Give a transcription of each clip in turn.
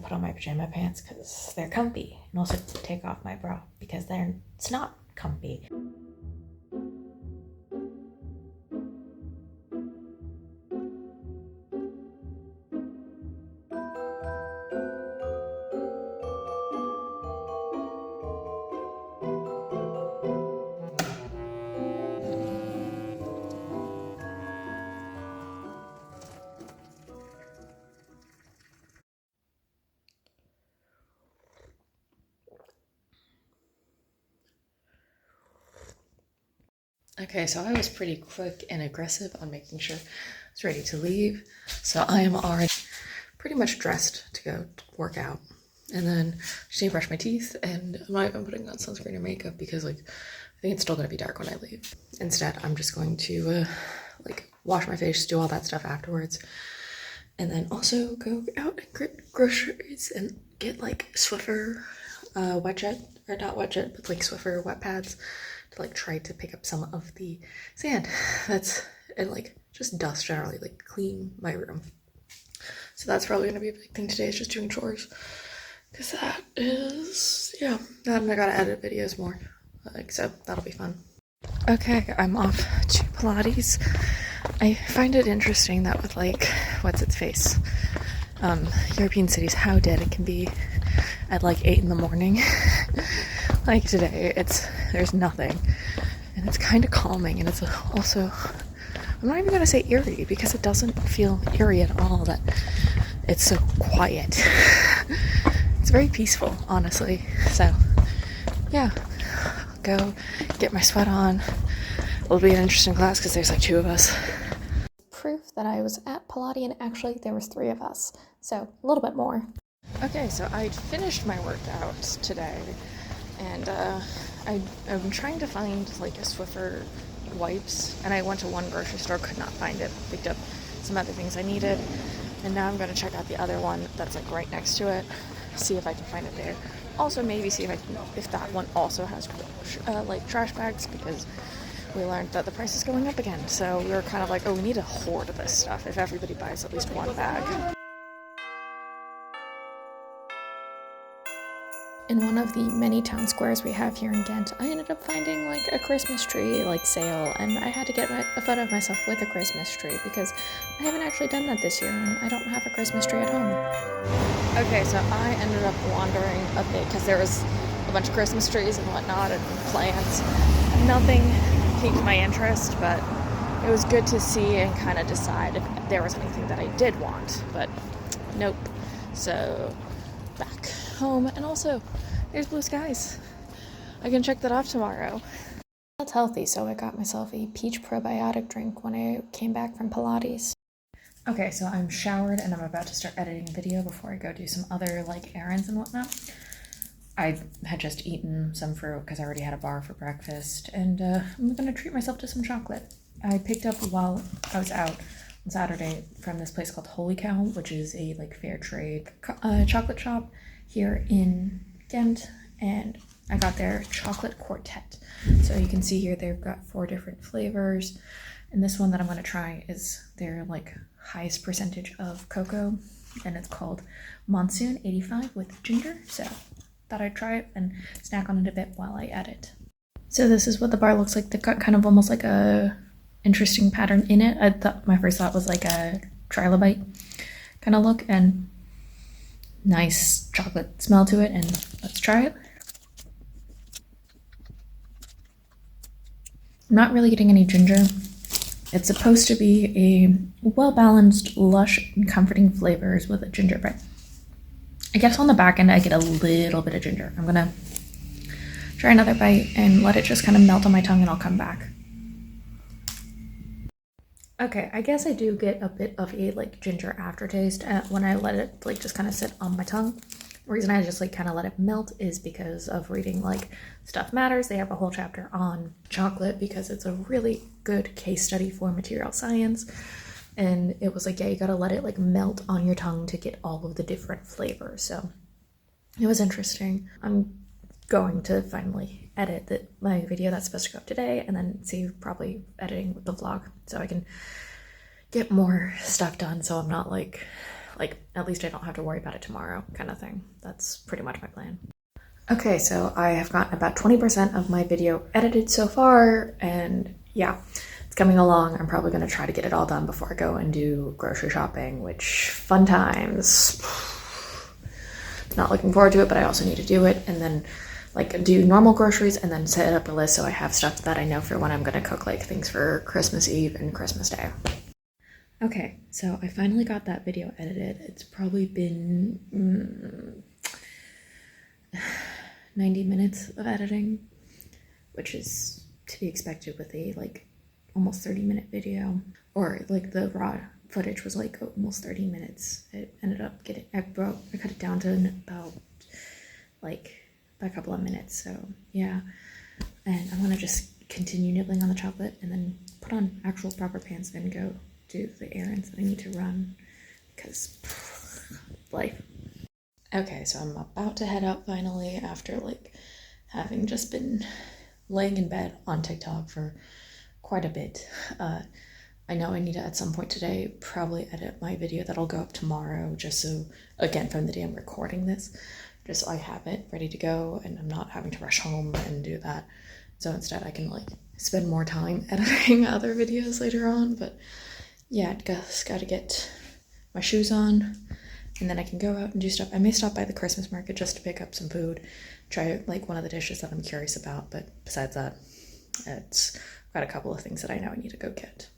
put on my pajama pants because they're comfy, and also take off my bra because it's not comfy. Okay, so I was pretty quick and aggressive on making sure I was ready to leave. So I am already pretty much dressed to go work out. And then just need to brush my teeth, and I'm not even putting on sunscreen or makeup because like I think it's still gonna be dark when I leave. Instead, I'm just going to like wash my face, do all that stuff afterwards, and then also go out and get groceries and get like Swiffer wet jet, or not wet jet, but like Swiffer wet pads to like try to pick up some of the sand and like just dust generally, like clean my room. So that's probably gonna be a big thing today, is just doing chores, because that is, yeah, and I gotta edit videos more, like, so that'll be fun. Okay, I'm off to Pilates. I find it interesting that with like what's its face, European cities, how dead it can be at like 8 in the morning. Like today, there's nothing, and it's kind of calming, and it's also, I'm not even gonna say eerie because it doesn't feel eerie at all that it's so quiet. It's very peaceful, honestly. So yeah, go get my sweat on. It'll be an interesting class because there's like 2 of us. Proof that I was at Pilates, and actually there was 3 of us, so a little bit more. Okay, so I finished my workout today, and I'm trying to find like a Swiffer wipes, and I went to one grocery store, could not find it, picked up some other things I needed, and now I'm going to check out the other one that's like right next to it, see if I can find it there. Also maybe see if that one also has like trash bags, because we learned that the price is going up again, so we were kind of like, oh, we need to hoard this stuff if everybody buys at least 1 bag. In one of the many town squares we have here in Ghent, I ended up finding like a Christmas tree like sale, and I had to get a photo of myself with a Christmas tree because I haven't actually done that this year, and I don't have a Christmas tree at home. Okay, so I ended up wandering a bit because there was a bunch of Christmas trees and whatnot and plants. Nothing piqued my interest, but it was good to see and kind of decide if there was anything that I did want, but nope. So back home, and also there's blue skies. I can check that off tomorrow. That's healthy, so I got myself a peach probiotic drink when I came back from Pilates. Okay, so I'm showered and I'm about to start editing a video before I go do some other like errands and whatnot. I had just eaten some fruit because I already had a bar for breakfast, and I'm gonna treat myself to some chocolate. I picked up while I was out on Saturday from this place called Holy Cow, which is a like fair trade chocolate shop here in Ghent, and I got their chocolate quartet. So you can see here they've got 4 different flavors, and this one that I'm going to try is their like highest percentage of cocoa, and it's called Monsoon 85 with ginger. So thought I'd try it and snack on it a bit while I edit. So this is what the bar looks like. They've got kind of almost like a interesting pattern in it. I thought my first thought was like a trilobite kind of look, and nice chocolate smell to it, and let's try it. I'm not really getting any ginger. It's supposed to be a well-balanced, lush, and comforting flavors with a gingerbread. I guess on the back end I get a little bit of ginger. I'm gonna try another bite and let it just kind of melt on my tongue, and I'll come back. Okay, I guess I do get a bit of a like ginger aftertaste when I let it like just kind of sit on my tongue. The reason I just like kind of let it melt is because of reading like Stuff Matters. They have a whole chapter on chocolate because it's a really good case study for material science. And it was like, yeah, you gotta let it like melt on your tongue to get all of the different flavors. So it was interesting. I'm going to finally edit my video that's supposed to go up today, and then see probably editing the vlog so I can get more stuff done, so I'm not like like at least I don't have to worry about it tomorrow kind of thing. That's pretty much my plan. Okay, so I have gotten about 20% of my video edited so far, and yeah, it's coming along. I'm probably going to try to get it all done before I go and do grocery shopping, which fun times. Not looking forward to it, but I also need to do it, and then like do normal groceries and then set up a list so I have stuff that I know for when I'm going to cook, like things for Christmas Eve and Christmas Day. Okay, so I finally got that video edited. It's probably been 90 minutes of editing, which is to be expected with a like almost 30-minute video, or like the raw footage was like almost 30 minutes. It ended up getting, I cut it down to about like a couple of minutes. So yeah, and I'm gonna just continue nibbling on the chocolate and then put on actual proper pants and go do the errands that I need to run, because life. Okay, so I'm about to head out finally after like having just been laying in bed on TikTok for quite a bit. I know I need to at some point today probably edit my video that'll go up tomorrow, just so, again, from the day I'm recording this, just so I have it ready to go and I'm not having to rush home and do that. So instead I can like spend more time editing other videos later on. But yeah, I just gotta get my shoes on and then I can go out and do stuff. I may stop by the Christmas market just to pick up some food, try like one of the dishes that I'm curious about, but besides that, it's got a couple of things that I know I need to go get.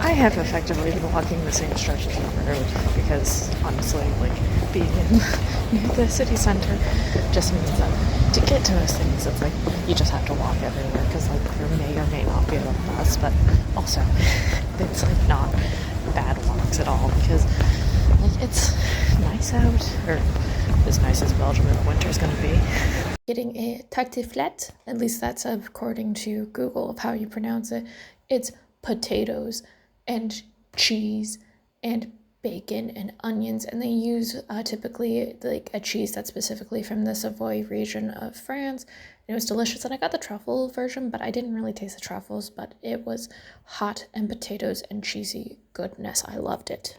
I have effectively been walking the same stretches of the road because honestly, like being in the city center just means that to get to those things, it's like you just have to walk everywhere, because like there may or may not be a bus, but also it's like not bad walks at all, because like it's nice out, or as nice as Belgium in the winter is going to be. Getting a tartiflette, at least that's according to Google of how you pronounce it. It's potatoes and cheese and bacon and onions, and they use typically like a cheese that's specifically from the Savoy region of France. It was delicious, and I got the truffle version, but I didn't really taste the truffles, but it was hot and potatoes and cheesy goodness. I loved it.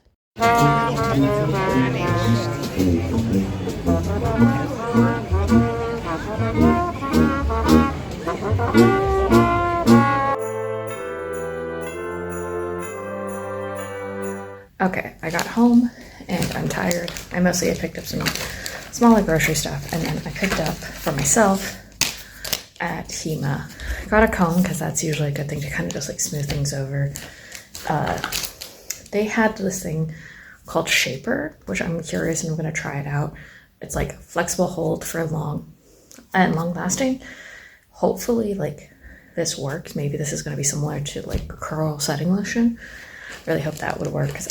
Okay, I got home and I'm tired. I mostly had picked up some smaller grocery stuff, and then I picked up for myself at Hema. I got a comb because that's usually a good thing to kind of just like smooth things over. They had this thing called Shaper, which I'm curious and I'm gonna try it out. It's like flexible hold for long lasting. Hopefully like this works. Maybe this is gonna be similar to like curl setting lotion. Really hope that would work, because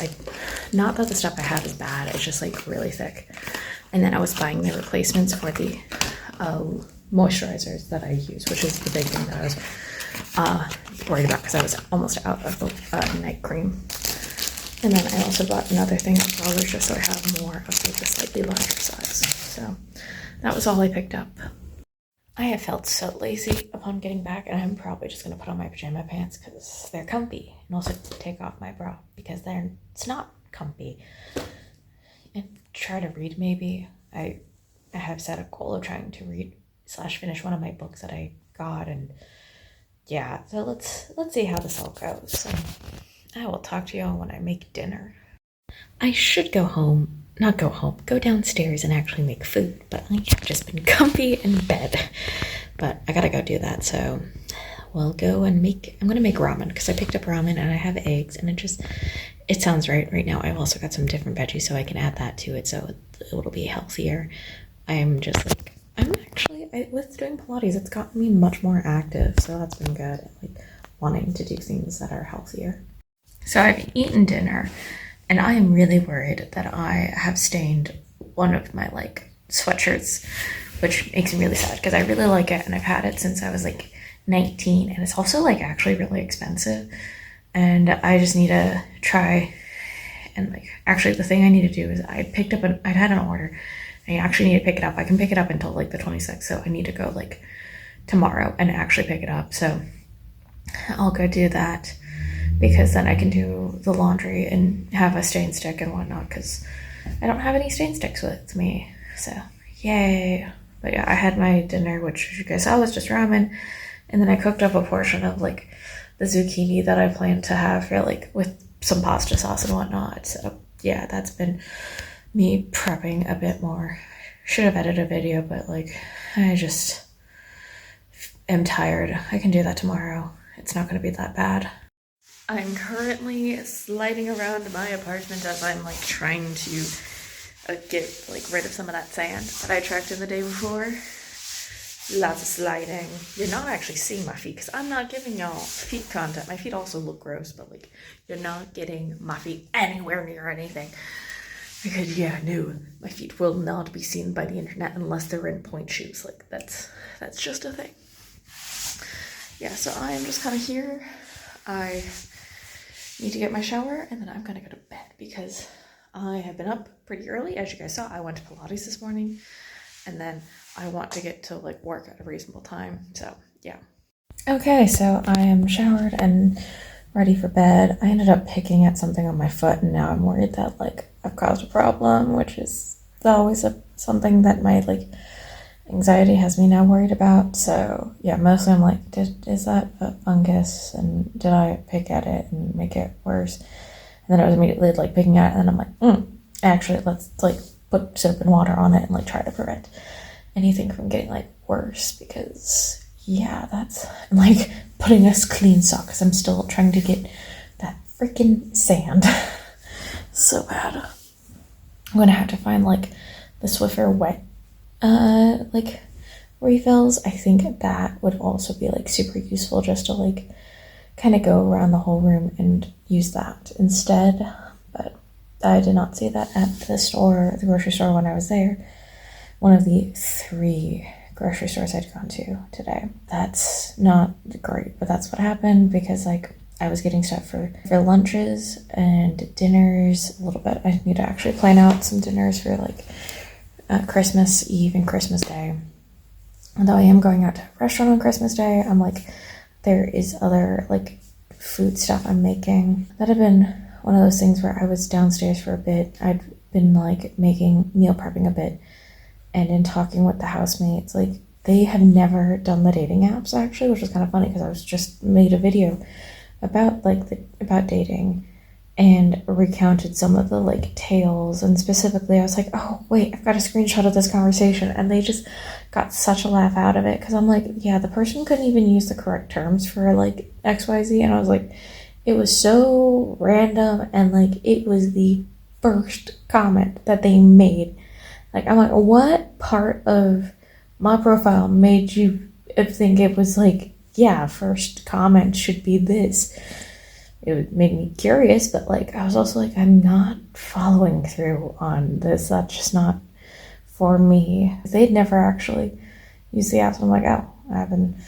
not that the stuff I have is bad, it's just like really thick. And then I was buying the replacements for the moisturizers that I use, which is the big thing that I was worried about, because I was almost out of the night cream. And then I also bought another thing of rollers just so I have more of like the slightly larger size. So that was all I picked up. I have felt so lazy upon getting back, and I'm probably just going to put on my pajama pants because they're comfy, and also take off my bra because it's not comfy. And try to read maybe. I have set a goal of trying to read / finish one of my books that I got, and yeah, so let's see how this all goes. I will talk to you when I make dinner. I should go downstairs and actually make food, but I have just been comfy in bed. But I gotta go do that, so we'll go and I'm gonna make ramen, because I picked up ramen and I have eggs, and it sounds right now. I've also got some different veggies, so I can add that to it, so it'll be healthier. With doing Pilates, it's gotten me much more active, so that's been good, like wanting to do things that are healthier. So I've eaten dinner, and I am really worried that I have stained one of my like sweatshirts, which makes me really sad because I really like it and I've had it since I was like 19, and it's also like actually really expensive, and I just need to try. And like actually the thing I need to do is I'd had an order. I actually need to pick it up. I can pick it up until like the 26th, so I need to go like tomorrow and actually pick it up. So I'll go do that, because then I can do the laundry and have a stain stick and whatnot, because I don't have any stain sticks with me, so yay. But yeah, I had my dinner, which you guys saw was just ramen, and then I cooked up a portion of like the zucchini that I planned to have for like with some pasta sauce and whatnot. So yeah, that's been me prepping a bit more. Should have edited a video, but like I just am tired. I can do that tomorrow. It's not going to be that bad. I'm currently sliding around my apartment as I'm like trying to get like rid of some of that sand that I tracked in the day before. Lots of sliding. You're not actually seeing my feet because I'm not giving y'all feet content. My feet also look gross, but like you're not getting my feet anywhere near anything. Because yeah, no, my feet will not be seen by the internet unless they're in point shoes. Like that's just a thing. Yeah, so I am just kind of here. I need to get my shower and then I'm gonna go to bed because I have been up pretty early. As you guys saw, I went to Pilates this morning and then I want to get to like work at a reasonable time. So yeah. Okay, so I am showered and ready for bed. I ended up picking at something on my foot and now I'm worried that like I've caused a problem, which is always something that my like anxiety has me now worried about. So yeah, mostly I'm like, is that a fungus and did I pick at it and make it worse? And then I was immediately like picking at it and I'm like, actually let's like put soap and water on it and like try to prevent anything from getting like worse, because yeah, that's like putting a clean sock because I'm still trying to get that freaking sand. So bad. I'm gonna have to find like the Swiffer wet like refills. I think that would also be like super useful just to like kind of go around the whole room and use that instead. But I did not see that at the grocery store when I was there. One of the 3 grocery stores I'd gone to today. That's not great, but that's what happened because like I was getting stuff for lunches and dinners a little bit. I need to actually plan out some dinners for like Christmas Eve and Christmas Day. Although I am going out to a restaurant on Christmas Day, I'm like, there is other like food stuff I'm making. That had been one of those things where I was downstairs for a bit. I'd been like making meal prepping a bit, and in talking with the housemates, like they have never done the dating apps actually, which was kind of funny because I was just made a video about like about dating and recounted some of the like tales, and specifically I was like, oh wait, I've got a screenshot of this conversation, and they just got such a laugh out of it because I'm like, yeah, the person couldn't even use the correct terms for like XYZ, and I was like, it was so random, and like it was the first comment that they made. Like I'm like, what part of my profile made you think it was like, yeah, first comment should be this? It made me curious, but like I was also like, I'm not following through on this. That's just not for me. They'd never actually used the apps. I'm like, oh, I've been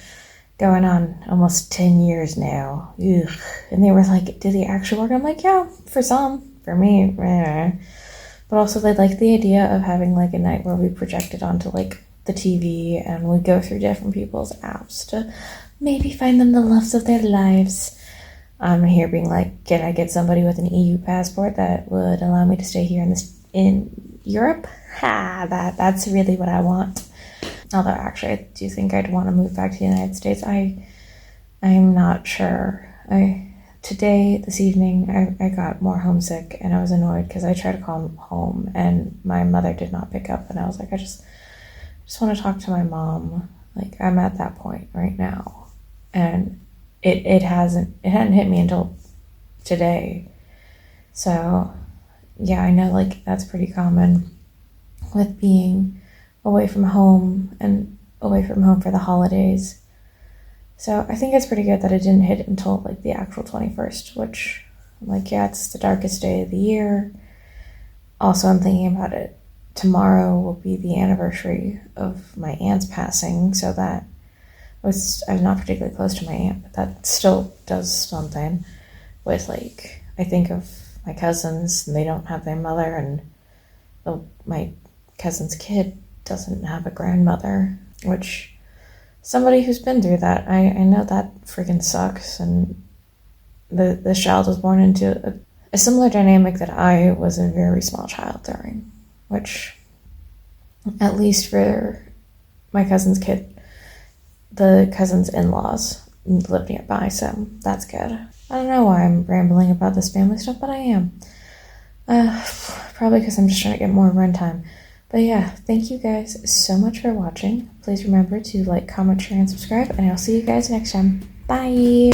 going on almost 10 years now. Ugh. And they were like, did they actually work? I'm like, yeah, for some. For me, but also they like the idea of having like a night where we project it onto like the TV and we go through different people's apps to maybe find them the loves of their lives. I'm here being like, can I get somebody with an EU passport that would allow me to stay here in Europe? That's really what I want. Although actually I do think I'd want to move back to the United States. I'm not sure. This evening, I got more homesick and I was annoyed because I tried to call home and my mother did not pick up, and I was like, I just want to talk to my mom. Like I'm at that point right now, and it hadn't hit me until today. So yeah, I know like that's pretty common with being away from home and away from home for the holidays. So I think it's pretty good that it didn't hit until like the actual 21st, which I'm like, yeah, it's the darkest day of the year. Also, I'm thinking about it. Tomorrow will be the anniversary of my aunt's passing, so that I was not particularly close to my aunt, but that still does something with like, I think of my cousins and they don't have their mother, and my cousin's kid doesn't have a grandmother, which somebody who's been through that, I know that freaking sucks. And the child was born into a similar dynamic that I was a very small child during, which, at least for my cousin's kid, the cousin's in-laws live nearby, so that's good. I don't know why I'm rambling about this family stuff, but I am. Probably because I'm just trying to get more runtime. But yeah, thank you guys so much for watching. Please remember to like, comment, share, and subscribe, and I'll see you guys next time. Bye!